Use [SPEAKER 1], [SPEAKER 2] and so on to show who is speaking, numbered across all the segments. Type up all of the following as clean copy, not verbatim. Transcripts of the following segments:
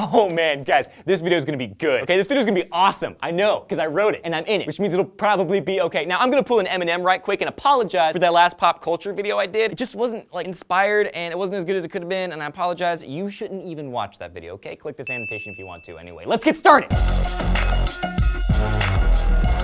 [SPEAKER 1] Oh man, guys, this video is gonna be good. Okay, this video is gonna be awesome. I know, because I wrote it and I'm in it, which means it'll probably be okay. Now I'm gonna pull an Eminem right quick and apologize for that last pop culture video I did. It just wasn't like inspired and it wasn't as good as it could have been, and I apologize. You shouldn't even watch that video, okay? Click this annotation if you want to. Anyway, let's get started.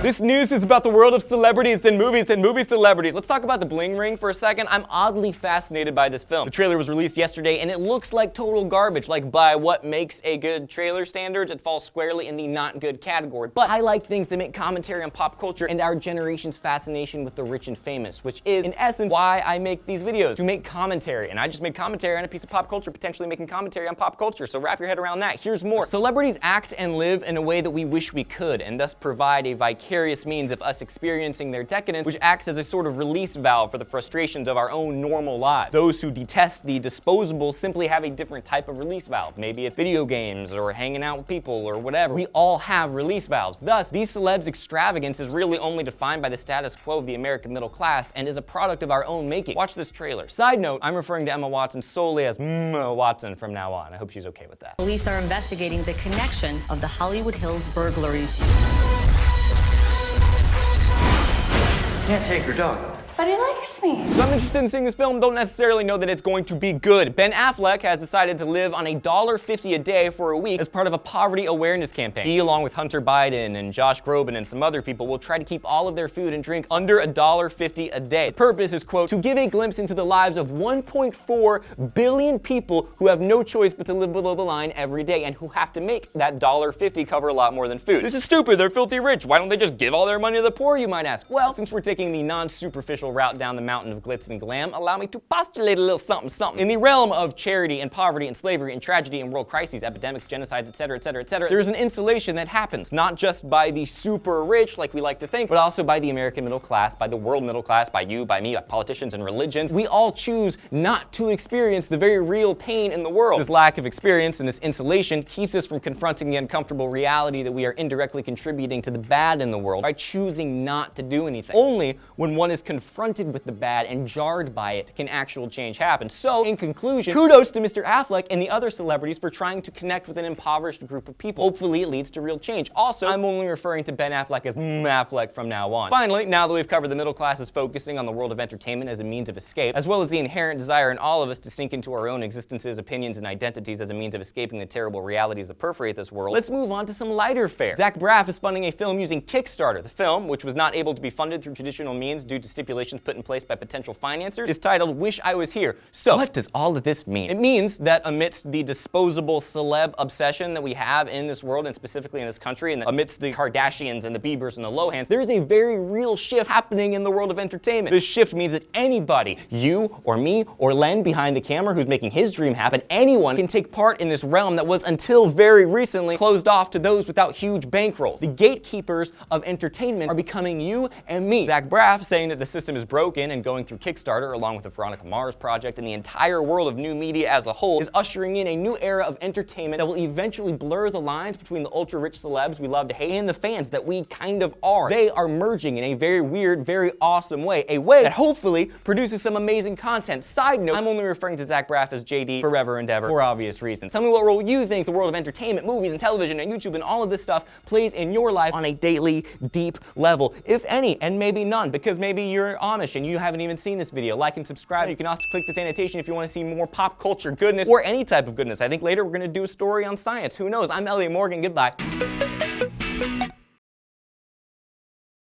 [SPEAKER 1] This news is about the world of celebrities and movies and movie celebrities. Let's talk about the Bling Ring for a second. I'm oddly fascinated by this film. The trailer was released yesterday and it looks like total garbage. Like by what makes a good trailer standards, it falls squarely in the not good category. But I like things that make commentary on pop culture and our generation's fascination with the rich and famous, which is in essence why I make these videos, to make commentary. And I just made commentary on a piece of pop culture, potentially making commentary on pop culture. So wrap your head around that. Here's more. Celebrities act and live in a way that we wish we could, and thus provide a vicarious means of us experiencing their decadence, which acts as a sort of release valve for the frustrations of our own normal lives. Those who detest the disposable simply have a different type of release valve. Maybe it's video games or hanging out with people or whatever. We all have release valves. Thus, these celebs' extravagance is really only defined by the status quo of the American middle class and is a product of our own making. Watch this trailer. Side note, I'm referring to Emma Watson solely as Watson from now on. I hope she's okay with that.
[SPEAKER 2] Police are investigating the connection of the Hollywood Hills burglaries.
[SPEAKER 3] Can't take her dog.
[SPEAKER 4] But he likes me.
[SPEAKER 1] If I'm interested in seeing this film, don't necessarily know that it's going to be good. Ben Affleck has decided to live on $1.50 a day for a week as part of a poverty awareness campaign. He, along with Hunter Biden and Josh Groban and some other people, will try to keep all of their food and drink under $1.50 a day. The purpose is, quote, to give a glimpse into the lives of 1.4 billion people who have no choice but to live below the line every day and who have to make that $1.50 cover a lot more than food. This is stupid, they're filthy rich. Why don't they just give all their money to the poor, you might ask? Well, since we're taking the non-superficial route down the mountain of glitz and glam, allow me to postulate a little something something. In the realm of charity and poverty and slavery and tragedy and world crises, epidemics, genocides, etc., etc., etc., there's an insulation that happens, not just by the super rich, like we like to think, but also by the American middle class, by the world middle class, by you, by me, by politicians and religions. We all choose not to experience the very real pain in the world. This lack of experience and this insulation keeps us from confronting the uncomfortable reality that we are indirectly contributing to the bad in the world by choosing not to do anything. Only when one is confronted with the bad and jarred by it can actual change happen. So, in conclusion, kudos to Mr. Affleck and the other celebrities for trying to connect with an impoverished group of people. Hopefully it leads to real change. Also, I'm only referring to Ben Affleck as Affleck from now on. Finally, now that we've covered the middle classes focusing on the world of entertainment as a means of escape, as well as the inherent desire in all of us to sink into our own existences, opinions, and identities as a means of escaping the terrible realities that perforate this world, let's move on to some lighter fare. Zach Braff is funding a film using Kickstarter. The film, which was not able to be funded through traditional means due to stipulations put in place by potential financiers, is titled Wish I Was Here. So, what does all of this mean? It means that amidst the disposable celeb obsession that we have in this world, and specifically in this country, and amidst the Kardashians and the Biebers and the Lohans, there is a very real shift happening in the world of entertainment. This shift means that anybody, you or me or Len behind the camera who's making his dream happen, anyone can take part in this realm that was until very recently closed off to those without huge bankrolls. The gatekeepers of entertainment are becoming you and me. Zach Braff saying that the system is broken and going through Kickstarter along with the Veronica Mars project and the entire world of new media as a whole is ushering in a new era of entertainment that will eventually blur the lines between the ultra-rich celebs we love to hate and the fans that we kind of are. They are merging in a very weird, very awesome way, a way that hopefully produces some amazing content. Side note, I'm only referring to Zach Braff as JD forever and ever for obvious reasons. Tell me what role you think the world of entertainment, movies and television and YouTube and all of this stuff plays in your life on a daily, deep level, if any, and maybe none, because maybe you're Amish and you haven't even seen this video. Like and subscribe. You can also click this annotation if you want to see more pop culture goodness or any type of goodness. I think later we're going to do a story on science. Who knows? I'm Elliott Morgan. Goodbye.